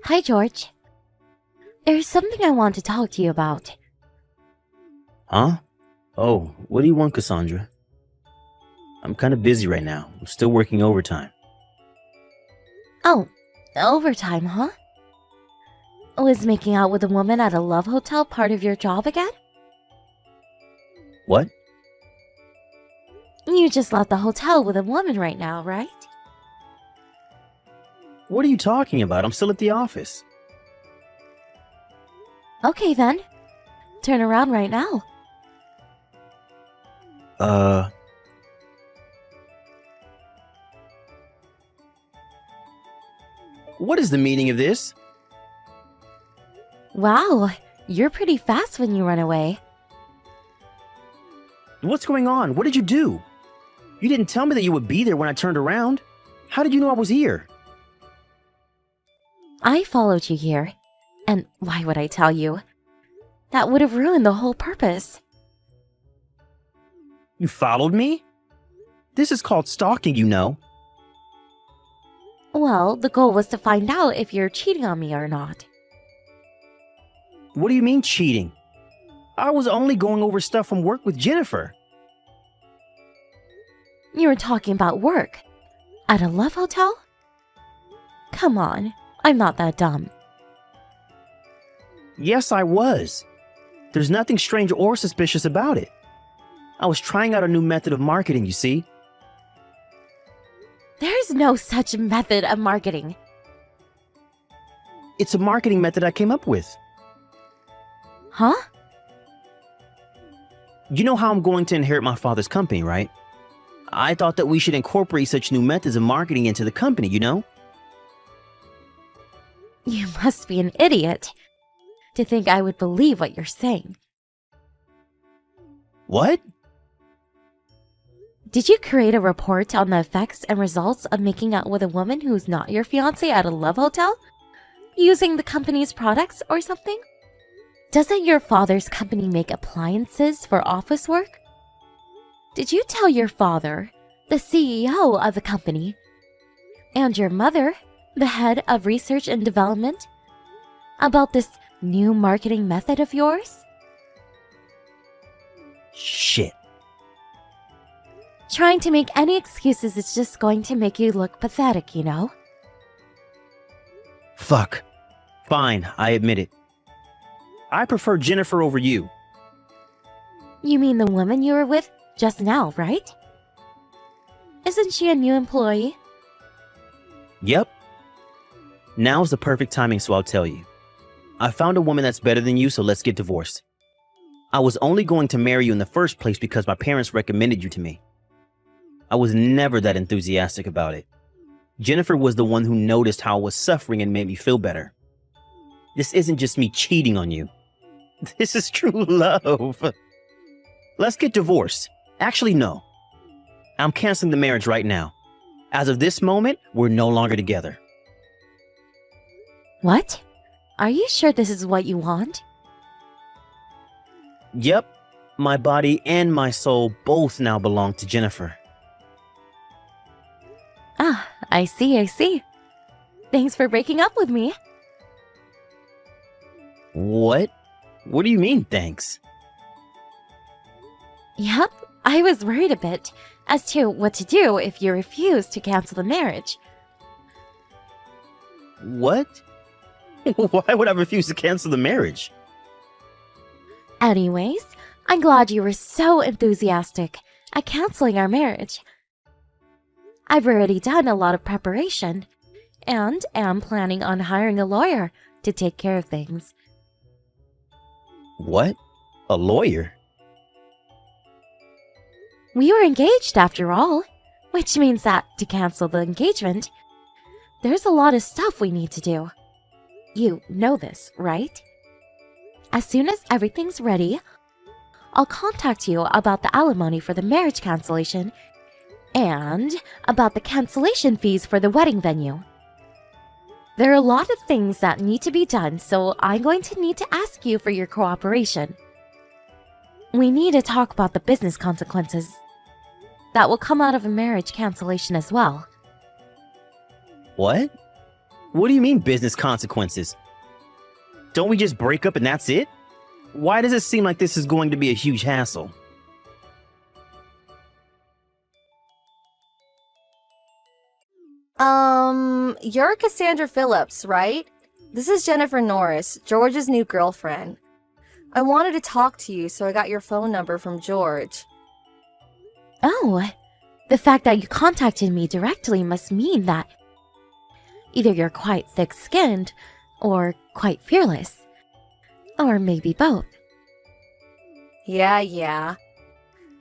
Hi, George. There's something I want to talk to you about. Huh? Oh, what do you want, Cassandra? I'm kind of busy right now. I'm still working overtime. Oh, overtime, huh? Was making out with a woman at a love hotel part of your job again? What? You just left the hotel with a woman right now, right? What are you talking about? I'm still at the office. Okay then. Turn around right now. What is the meaning of this? Wow, you're pretty fast when you run away. What's going on? What did you do? You didn't tell me that you would be there when I turned around. How did you know I was here? I followed you here. And why would I tell you? That would have ruined the whole purpose. You followed me? This is called stalking, you know. Well, the goal was to find out if you're cheating on me or not. What do you mean cheating? I was only going over stuff from work with Jennifer. You were talking about work. At a love hotel? Come on, I'm not that dumb. Yes, I was. There's nothing strange or suspicious about it. I was trying out a new method of marketing, you see. There's no such method of marketing. It's a marketing method I came up with. Huh? You know how I'm going to inherit my father's company, right? I thought that we should incorporate such new methods of marketing into the company, you know? You must be an idiot to think I would believe what you're saying. What? Did you create a report on the effects and results of making out with a woman who's not your fiancé at a love hotel? Using the company's products or something? Doesn't your father's company make appliances for office work? Did you tell your father, the CEO of the company, and your mother, the head of research and development, about this new marketing method of yours? Shit. Trying to make any excuses is just going to make you look pathetic, you know? Fuck. Fine, I admit it. I prefer Jennifer over you. You mean the woman you were with just now, right? Isn't she a new employee? Yep. Now's the perfect timing, so I'll tell you. I found a woman that's better than you, so let's get divorced. I was only going to marry you in the first place because my parents recommended you to me. I was never that enthusiastic about it. Jennifer was the one who noticed how I was suffering and made me feel better. This isn't just me cheating on you. This is true love. Let's get divorced. Actually, no. I'm canceling the marriage right now. As of this moment, we're no longer together. What? Are you sure this is what you want? Yep. My body and my soul both now belong to Jennifer. Ah, I see. Thanks for breaking up with me. What? What do you mean, thanks? Yep, I was worried a bit as to what to do if you refused to cancel the marriage. What? Why would I refuse to cancel the marriage? Anyways, I'm glad you were so enthusiastic at canceling our marriage. I've already done a lot of preparation and am planning on hiring a lawyer to take care of things. What? A lawyer? We were engaged after all, which means that to cancel the engagement, there's a lot of stuff we need to do. You know this, right? As soon as everything's ready, I'll contact you about the alimony for the marriage cancellation and about the cancellation fees for the wedding venue. There are a lot of things that need to be done, so I'm going to need to ask you for your cooperation. We need to talk about the business consequences that will come out of a marriage cancellation as well. What? What do you mean business consequences? Don't we just break up and that's it? Why does it seem like this is going to be a huge hassle? You're Cassandra Phillips, right? This is Jennifer Norris, George's new girlfriend. I wanted to talk to you, so I got your phone number from George. Oh, the fact that you contacted me directly must mean that either you're quite thick-skinned or quite fearless. Or maybe both. Yeah.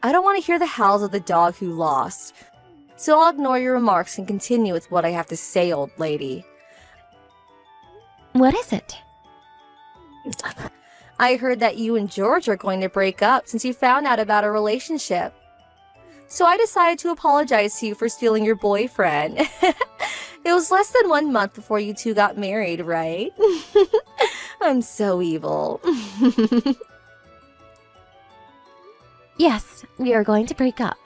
I don't want to hear the howls of the dog who lost, so I'll ignore your remarks and continue with what I have to say, old lady. What is it? I heard that you and George are going to break up since you found out about our relationship. So I decided to apologize to you for stealing your boyfriend. It was less than 1 month before you two got married, right? I'm so evil. Yes, we are going to break up.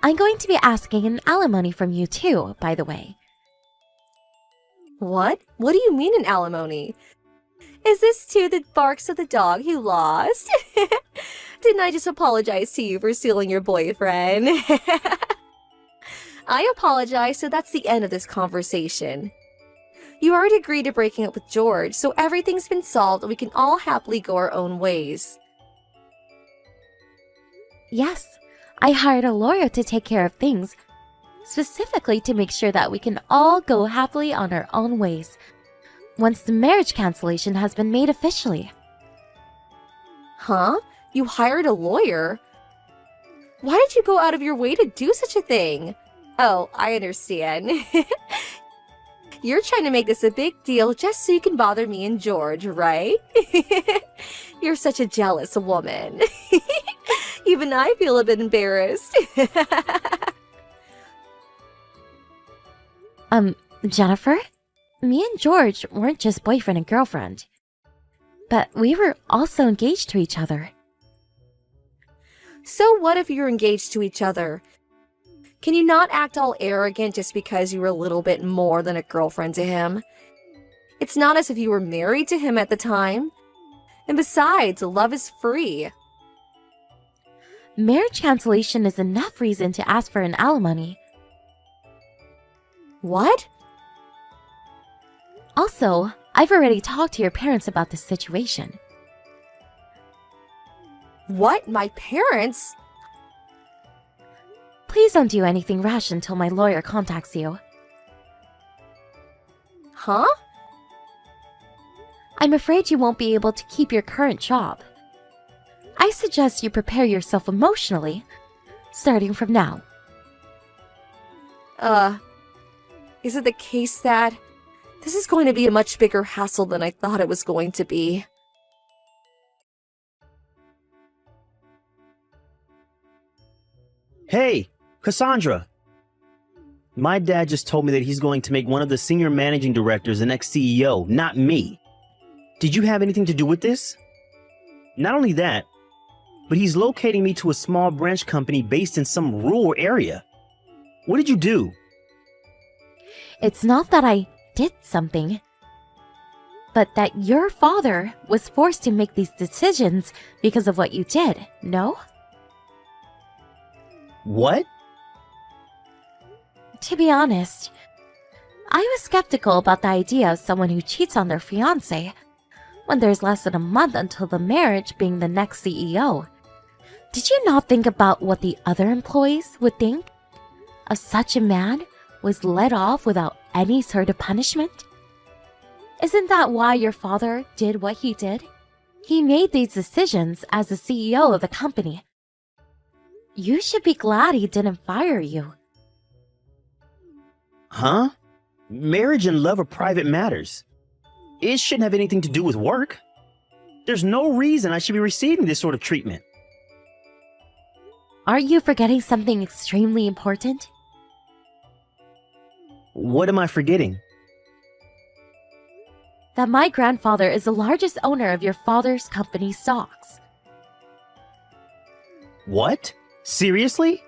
I'm going to be asking an alimony from you too, by the way. What? What do you mean an alimony? Is this too the barks of the dog who lost? Didn't I just apologize to you for stealing your boyfriend? I apologize, so that's the end of this conversation. You already agreed to breaking up with George, so everything's been solved and we can all happily go our own ways. Yes, I hired a lawyer to take care of things, specifically to make sure that we can all go happily on our own ways once the marriage cancellation has been made officially. Huh? You hired a lawyer? Why did you go out of your way to do such a thing? Oh, I understand. You're trying to make this a big deal just so you can bother me and George, right? You're such a jealous woman. Even I feel a bit embarrassed. Jennifer? Me and George weren't just boyfriend and girlfriend, but we were also engaged to each other. So what if you're engaged to each other? Can you not act all arrogant just because you were a little bit more than a girlfriend to him? It's not as if you were married to him at the time. And besides, love is free. Marriage cancellation is enough reason to ask for an alimony. What? Also, I've already talked to your parents about this situation. What? My parents? Please don't do anything rash until my lawyer contacts you. Huh? I'm afraid you won't be able to keep your current job. I suggest you prepare yourself emotionally, starting from now. Is it the case that this is going to be a much bigger hassle than I thought it was going to be? Hey, Cassandra! My dad just told me that he's going to make one of the senior managing directors the next CEO, not me. Did you have anything to do with this? Not only that, but he's locating me to a small branch company based in some rural area. What did you do? It's not that I did something, but that your father was forced to make these decisions because of what you did, no? What? To be honest, I was skeptical about the idea of someone who cheats on their fiancé when there's less than a month until the marriage being the next CEO. Did you not think about what the other employees would think of such a man was let off without any sort of punishment? Isn't that why your father did what he did? He made these decisions as the CEO of the company. You should be glad he didn't fire you. Huh? Marriage and love are private matters. It shouldn't have anything to do with work. There's no reason I should be receiving this sort of treatment. Aren't you forgetting something extremely important? What am I forgetting? That my grandfather is the largest owner of your father's company stocks. What? Seriously?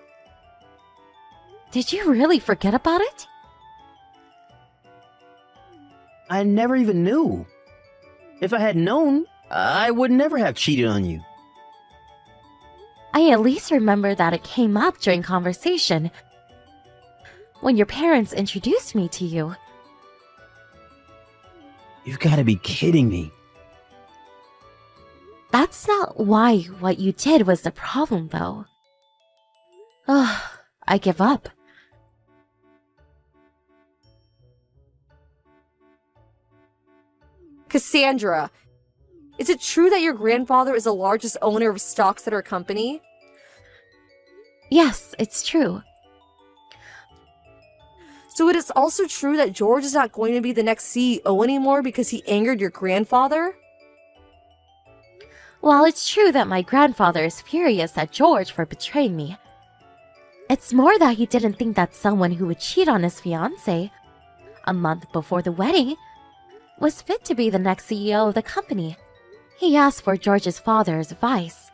Did you really forget about it? I never even knew. If I had known, I would never have cheated on you. I at least remember that it came up during conversation when your parents introduced me to you. You've got to be kidding me. That's not why what you did was the problem, though. Ugh, I give up. Cassandra, is it true that your grandfather is the largest owner of stocks at our company? Yes, it's true. So it is also true that George is not going to be the next CEO anymore because he angered your grandfather? While it's true that my grandfather is furious at George for betraying me, it's more that he didn't think that someone who would cheat on his fiancée a month before the wedding was fit to be the next CEO of the company. He asked for George's father's advice,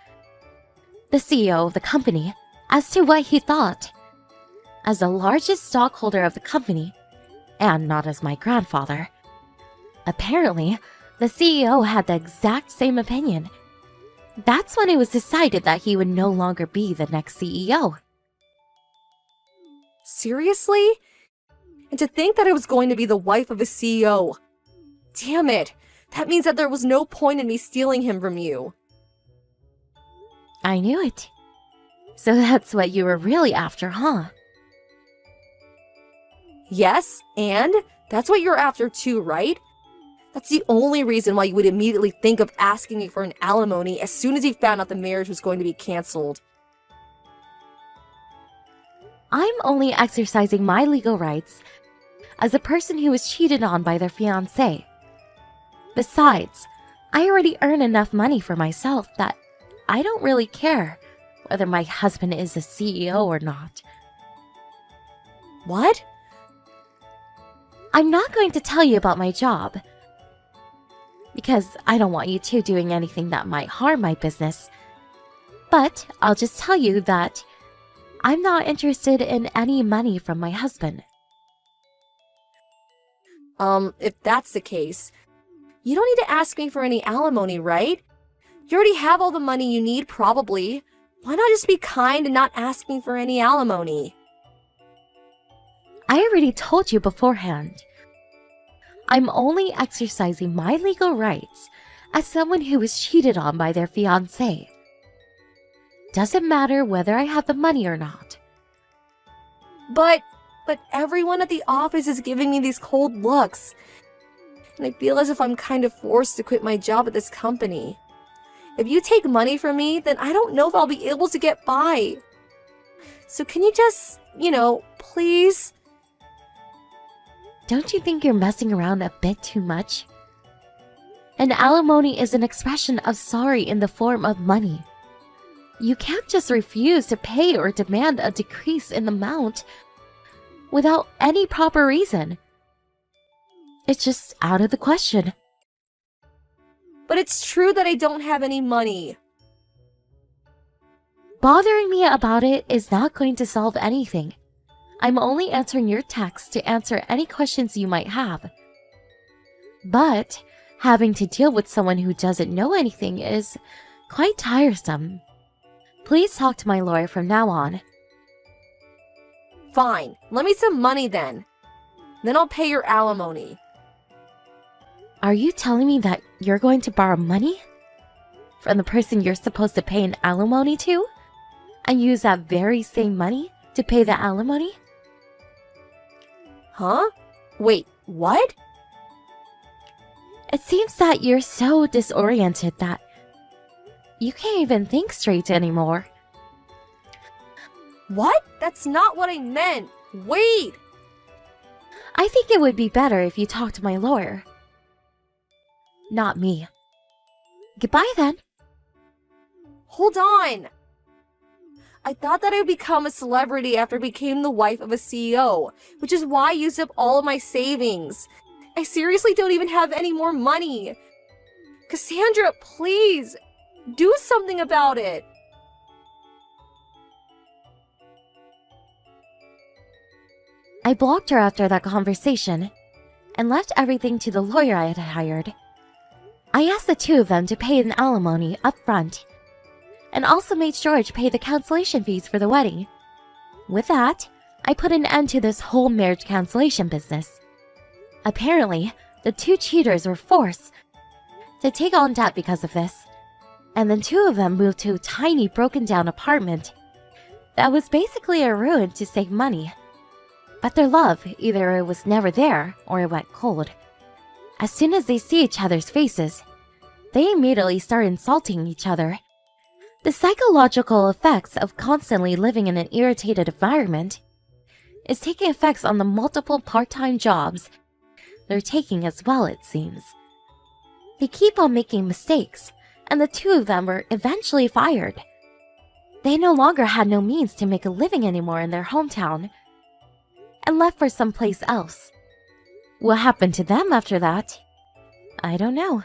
the CEO of the company, as to what he thought. As the largest stockholder of the company, and not as my grandfather, apparently the CEO had the exact same opinion. That's when it was decided that he would no longer be the next CEO. Seriously? And to think that I was going to be the wife of a CEO. Damn it! That means that there was no point in me stealing him from you. I knew it. So that's what you were really after, huh? Yes, and that's what you're after too, right? That's the only reason why you would immediately think of asking me for an alimony as soon as you found out the marriage was going to be cancelled. I'm only exercising my legal rights as a person who was cheated on by their fiancé. Besides, I already earn enough money for myself that I don't really care whether my husband is a CEO or not. What? I'm not going to tell you about my job, because I don't want you two doing anything that might harm my business. But I'll just tell you that I'm not interested in any money from my husband. If that's the case, you don't need to ask me for any alimony, right? You already have all the money you need, probably. Why not just be kind and not ask me for any alimony? I already told you beforehand. I'm only exercising my legal rights as someone who was cheated on by their fiancé. Doesn't matter whether I have the money or not. But everyone at the office is giving me these cold looks. And I feel as if I'm kind of forced to quit my job at this company. If you take money from me, then I don't know if I'll be able to get by. So can you just, please? Don't you think you're messing around a bit too much? An alimony is an expression of sorry in the form of money. You can't just refuse to pay or demand a decrease in the amount without any proper reason. It's just out of the question. But it's true that I don't have any money. Bothering me about it is not going to solve anything. I'm only answering your text to answer any questions you might have. But having to deal with someone who doesn't know anything is quite tiresome. Please talk to my lawyer from now on. Fine, lend me some money then. Then I'll pay your alimony. Are you telling me that you're going to borrow money from the person you're supposed to pay an alimony to and use that very same money to pay the alimony? Huh? Wait, what? It seems that you're so disoriented that you can't even think straight anymore. What? That's not what I meant. Wait! I think it would be better if you talked to my lawyer. Not me. Goodbye then. Hold on! I thought that I would become a celebrity after I became the wife of a CEO, which is why I used up all of my savings. I seriously don't even have any more money. Cassandra, please, do something about it. I blocked her after that conversation, and left everything to the lawyer I had hired. I asked the two of them to pay an alimony up front, and also made George pay the cancellation fees for the wedding. With that, I put an end to this whole marriage cancellation business. Apparently, the two cheaters were forced to take on debt because of this, and then two of them moved to a tiny broken-down apartment that was basically a ruin to save money. But their love, either it was never there or it went cold. As soon as they see each other's faces, they immediately start insulting each other. The psychological effects of constantly living in an irritated environment is taking effects on the multiple part-time jobs they're taking as well, it seems. They keep on making mistakes, and the two of them were eventually fired. They no longer had no means to make a living anymore in their hometown, and left for someplace else. What happened to them after that? I don't know.